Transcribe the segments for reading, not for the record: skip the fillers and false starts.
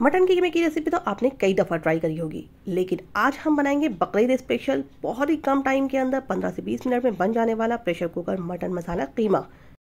Mutton कीमे की recipe तो आपने कई दफ़ा ट्राई करी होगी, लेकिन आज हम बनाएंगे बकरीद स्पेशल बहुत ही कम टाइम के अंदर 15 से 20 मिनट में बन जाने वाला प्रेशर कुकर मटन मसाला कीमा।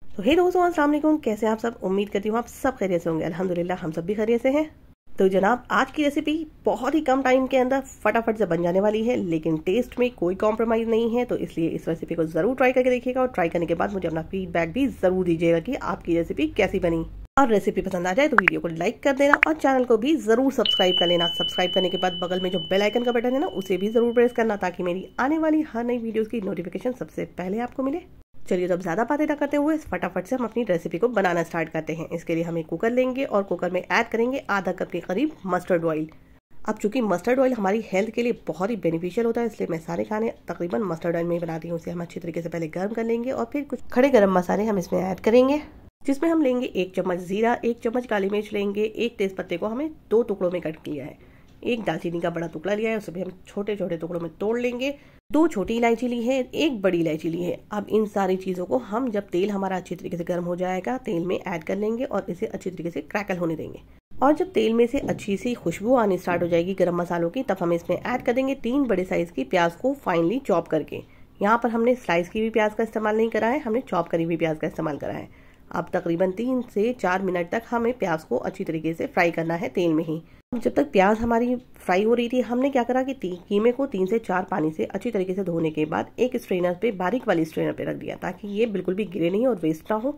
तो हे दोस्तों, अस्सलाम वालेकुम। कैसे हैं आप सब? उम्मीद करती हूँ आप सब खैरियत से होंगे। अल्हम्दुलिल्लाह हम सब भी खैरियत से हैं। तो जनाब, आज की रेसिपी बहुत ही कम टाइम के अंदर फटाफट से बन जाने वाली है, लेकिन टेस्ट में कोई कॉम्प्रोमाइज़ नहीं है। तो इसलिए इस रेसिपी को ज़रूर ट्राई करके देखिएगा और ट्राई करने के बाद मुझे अपना फीडबैक भी ज़रूर दीजिएगा कि आपकी रेसिपी कैसी बनी। और रेसिपी पसंद आ जाए तो वीडियो को लाइक कर देना और चैनल को भी ज़रूर सब्सक्राइब कर लेना। सब्सक्राइब करने के बाद बगल में जो बेल आइकन का बटन है ना, उसे भी ज़रूर प्रेस करना ताकि मेरी आने वाली हर नई वीडियोस की नोटिफिकेशन सबसे पहले आपको मिले। चलिए, तो अब ज़्यादा बातें ना करते हुए फटाफट से हम अपनी रेसिपी को बनाना स्टार्ट करते हैं। इसके लिए हम एक कुकर लेंगे और कुकर में ऐड करेंगे आधा कप के करीब मस्टर्ड ऑयल। अब चूंकि मस्टर्ड ऑयल हमारी हेल्थ के लिए बहुत ही बेनिफिशियल होता है, इसलिए मैं सारे खाने तकरीबन मस्टर्ड ऑयल में ही बनाती हूँ। उसे हम अच्छी तरीके से पहले गर्म कर लेंगे और फिर कुछ खड़े गरम मसाले हम इसमें ऐड करेंगे, जिसमें हम लेंगे 1 चम्मच जीरा, 1 चम्मच काली मिर्च लेंगे, 1 तेजपत्ते को हमें 2 टुकड़ों में कट किया है, 1 दालचीनी का बड़ा टुकड़ा लिया है, उसे भी हम छोटे छोटे टुकड़ों में तोड़ लेंगे, 2 छोटी इलायची ली है, 1 बड़ी इलायची ली है। अब इन सारी चीज़ों को हम जब तेल हमारा अच्छी तरीके से गर्म हो जाएगा, तेल में ऐड कर लेंगे और इसे अच्छी तरीके से क्रैकल होने देंगे। और जब तेल में से अच्छी सी खुशबू आनी स्टार्ट हो जाएगी गरम मसालों की, तब हम इसमें ऐड कर देंगे 3 बड़े साइज की प्याज को फाइनली चॉप करके। यहाँ पर हमने स्लाइस की भी प्याज का इस्तेमाल नहीं करा है, हमने चॉप करी हुई प्याज का इस्तेमाल करा है। अब तकरीबन 3 से 4 मिनट तक हमें प्याज को अच्छी तरीके से फ्राई करना है तेल में ही। जब तक प्याज हमारी फ्राई हो रही थी, हमने क्या करा कि कीमे को 3 से 4 पानी से अच्छी तरीके से धोने के बाद एक स्ट्रेनर पे, बारीक वाली स्ट्रेनर पे रख दिया ताकि ये बिल्कुल भी गिरे नहीं और वेस्ट ना हो।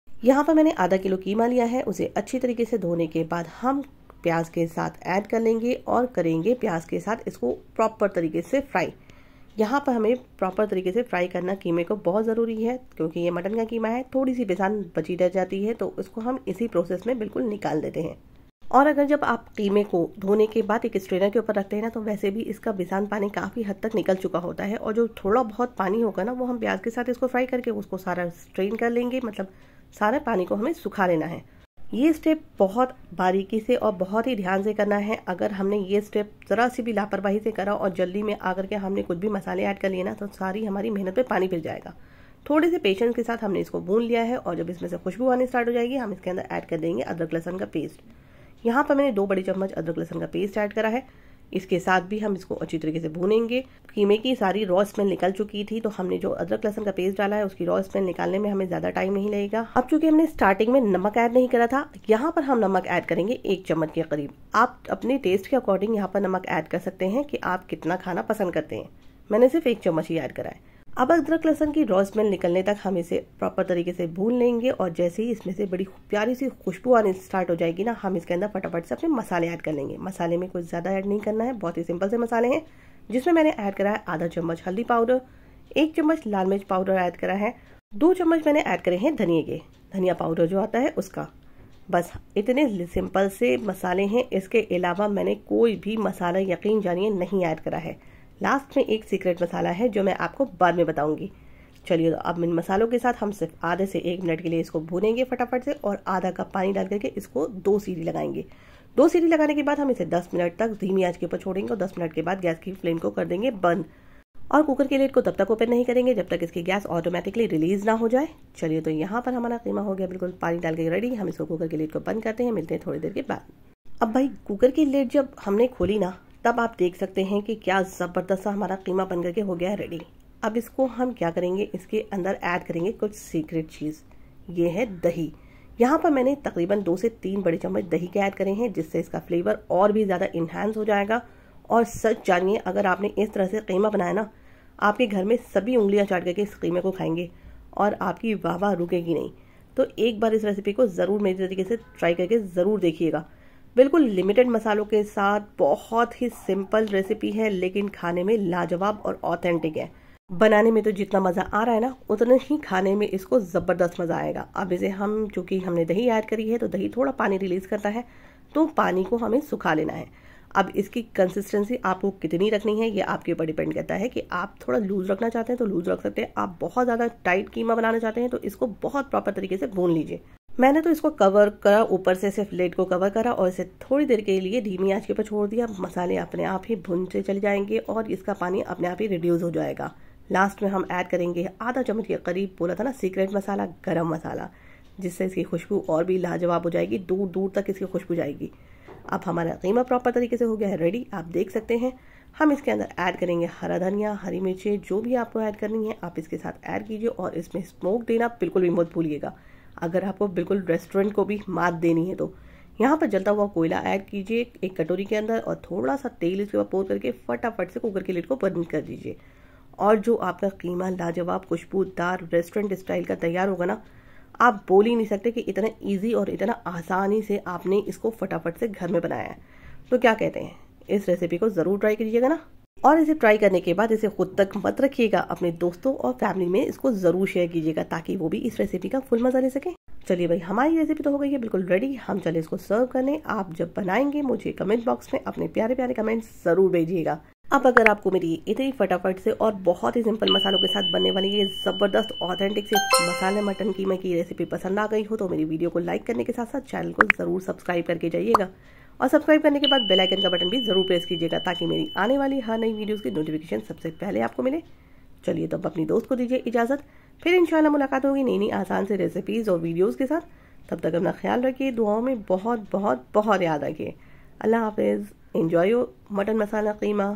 यहाँ पर मैंने आधा किलो कीमा लिया है, उसे अच्छी तरीके से धोने के बाद हम प्याज के साथ ऐड कर लेंगे और करेंगे प्याज के साथ इसको प्रॉपर तरीके से फ्राई। यहाँ पर हमें प्रॉपर तरीके से फ्राई करना कीमे को बहुत ज़रूरी है, क्योंकि ये मटन का कीमा है, थोड़ी सी बेसान बची रह जाती है, तो उसको हम इसी प्रोसेस में बिल्कुल निकाल देते हैं। और अगर जब आप कीमे को धोने के बाद एक स्ट्रेनर के ऊपर रखते हैं ना, तो वैसे भी इसका बेसान पानी काफ़ी हद तक निकल चुका होता है, और जो थोड़ा बहुत पानी होगा ना, वो हम प्याज के साथ इसको फ्राई करके उसको सारा स्ट्रेन कर लेंगे, मतलब सारे पानी को हमें सुखा लेना है। ये स्टेप बहुत बारीकी से और बहुत ही ध्यान से करना है। अगर हमने ये स्टेप ज़रा सी भी लापरवाही से करा और जल्दी में आकर के हमने कुछ भी मसाले ऐड कर लिए ना, तो सारी हमारी मेहनत पे पानी फिर जाएगा। थोड़े से पेशेंस के साथ हमने इसको भून लिया है, और जब इसमें से खुशबू आनी स्टार्ट हो जाएगी, हम इसके अंदर ऐड कर देंगे अदरक लहसुन का पेस्ट। यहाँ पर मैंने 2 बड़ी चम्मच अदरक लहसुन का पेस्ट ऐड करा है। इसके साथ भी हम इसको अच्छी तरीके से भूनेंगे। कीमे की सारी रॉ स्मेल निकल चुकी थी, तो हमने जो अदरक लहसुन का पेस्ट डाला है उसकी रॉ स्मेल निकालने में हमें ज़्यादा टाइम नहीं लगेगा। अब चूंकि हमने स्टार्टिंग में नमक ऐड नहीं करा था, यहाँ पर हम नमक ऐड करेंगे 1 चम्मच के करीब। आप अपने टेस्ट के अकॉर्डिंग यहाँ पर नमक ऐड कर सकते हैं कि आप कितना खाना पसंद करते हैं। मैंने सिर्फ 1 चम्मच ही ऐड करा है। अब अदरक लहसुन की रॉ स्मेल निकलने तक हम इसे प्रॉपर तरीके से भून लेंगे, और जैसे ही इसमें से बड़ी प्यारी सी खुशबू आनी स्टार्ट हो जाएगी ना, हम इसके अंदर फटाफट से अपने मसाले ऐड कर लेंगे। मसाले में कुछ ज़्यादा ऐड नहीं करना है, बहुत ही सिंपल से मसाले हैं, जिसमें मैंने ऐड करा है आधा चम्मच हल्दी पाउडर, 1 चम्मच लाल मिर्च पाउडर ऐड करा है, 2 चम्मच मैंने ऐड करे हैं धनिया पाउडर जो आता है उसका। बस इतने सिंपल से मसाले हैं। इसके अलावा मैंने कोई भी मसाला, यकीन जानिए, नहीं ऐड करा है। लास्ट में एक सीक्रेट मसाला है जो मैं आपको बाद में बताऊंगी। चलिए, तो अब इन मसालों के साथ हम सिर्फ आधे से 1 मिनट के लिए इसको भूनेंगे फटाफट से, और आधा कप पानी डाल करके इसको 2 सीटी लगाएंगे। 2 सीटी लगाने के बाद हम इसे 10 मिनट तक धीमी आंच के ऊपर छोड़ेंगे, और 10 मिनट के बाद गैस की फ्लेम को कर देंगे बंद। और कुकर के लिड को तब तक ओपन नहीं करेंगे जब तक इसकी गैस ऑटोमेटिकली रिलीज ना हो जाए। चलिए, तो यहाँ पर हमारा कीमा हो गया बिल्कुल पानी डाल के रेडी। हम इसको कुकर के लिड को बंद करते हैं, मिलते हैं थोड़ी देर के बाद। अब भाई, कुकर की लिड जब हमने खोली ना, तब आप देख सकते हैं कि क्या ज़बरदस्त सा हमारा कीमा बन करके हो गया है रेडी। अब इसको हम क्या करेंगे, इसके अंदर ऐड करेंगे कुछ सीक्रेट चीज़। ये है दही। यहाँ पर मैंने तकरीबन 2 से 3 बड़े चम्मच दही के ऐड करे हैं, जिससे इसका फ्लेवर और भी ज़्यादा इन्हांस हो जाएगा। और सच जानिए, अगर आपने इस तरह से कीमा बनाया ना, आपके घर में सभी उंगलियाँ चाट करके इस कीमे को खाएंगे और आपकी वाह वाह रुकेगी नहीं। तो एक बार इस रेसिपी को ज़रूर मेरी तरीके से ट्राई करके ज़रूर देखिएगा। बिल्कुल लिमिटेड मसालों के साथ बहुत ही सिंपल रेसिपी है, लेकिन खाने में लाजवाब और ऑथेंटिक है। बनाने में तो जितना मज़ा आ रहा है ना, उतना ही खाने में इसको ज़बरदस्त मज़ा आएगा। अब इसे हम, चूँकि हमने दही ऐड करी है, तो दही थोड़ा पानी रिलीज़ करता है, तो पानी को हमें सुखा लेना है। अब इसकी कंसिस्टेंसी आपको कितनी रखनी है, ये आपके ऊपर डिपेंड करता है कि आप थोड़ा लूज़ रखना चाहते हैं तो लूज़ रख सकते हैं। आप बहुत ज़्यादा टाइट कीमा बनाना चाहते हैं तो इसको बहुत प्रॉपर तरीके से भून लीजिए। मैंने तो इसको कवर करा, ऊपर से सिर्फ लेड को कवर करा और इसे थोड़ी देर के लिए धीमी आंच के ऊपर छोड़ दिया। मसाले अपने आप ही भुनते चले जाएंगे और इसका पानी अपने आप ही रिड्यूस हो जाएगा। लास्ट में हम ऐड करेंगे आधा चम्मच के करीब, बोला था ना सीक्रेट मसाला, गरम मसाला, जिससे इसकी खुशबू और भी लाजवाब हो जाएगी, दूर दूर तक इसकी खुशबू जाएगी। अब हमारा कीमा प्रॉपर तरीके से हो गया है रेडी, आप देख सकते हैं। हम इसके अंदर ऐड करेंगे हरा धनिया, हरी मिर्चें, जो भी आपको ऐड करनी है आप इसके साथ ऐड कीजिए। और इसमें स्मोक देना बिल्कुल भी मत भूलिएगा, अगर आपको बिल्कुल रेस्टोरेंट को भी मात देनी है तो। यहाँ पर जलता हुआ कोयला ऐड कीजिए एक कटोरी के अंदर और थोड़ा सा तेल इसके ऊपर पोर करके फटाफट से कुकर की लिड को बंद कर दीजिए। और जो आपका कीमा लाजवाब खुशबूदार रेस्टोरेंट स्टाइल का तैयार होगा ना, आप बोल ही नहीं सकते कि इतना इजी और इतना आसानी से आपने इसको फटाफट से घर में बनाया है। तो क्या कहते हैं, इस रेसिपी को ज़रूर ट्राई कीजिएगा ना। और इसे ट्राई करने के बाद इसे खुद तक मत रखिएगा, अपने दोस्तों और फैमिली में इसको ज़रूर शेयर कीजिएगा ताकि वो भी इस रेसिपी का फुल मज़ा ले सके। चलिए भाई, हमारी रेसिपी तो हो गई है बिल्कुल रेडी, हम चले इसको सर्व करने। आप जब बनाएंगे मुझे कमेंट बॉक्स में अपने प्यारे प्यारे कमेंट्स ज़रूर भेजिएगा। अब अगर आपको मेरी इतनी फटाफट से और बहुत ही सिंपल मसालों के साथ बनने वाली ये ज़बरदस्त ऑथेंटिक से मसाले मटन कीमा की रेसिपी पसंद आ गई हो तो मेरी वीडियो को लाइक करने के साथ साथ चैनल को ज़रूर सब्सक्राइब करके जाइएगा। और सब्सक्राइब करने के बाद बेल आइकन का बटन भी ज़रूर प्रेस कीजिएगा ताकि मेरी आने वाली हर नई वीडियोज़ की नोटिफिकेशन सबसे पहले आपको मिले। चलिए तो अब अपनी दोस्त को दीजिए इजाज़त, फिर इंशाल्लाह मुलाकात होगी नई नई आसान से रेसिपीज़ और वीडियोज़ के साथ। तब तक अपना ख्याल रखिए, दुआओं में बहुत बहुत बहुत याद रखिए। अल्लाह हाफिज़। Enjoy your mutton masala keema.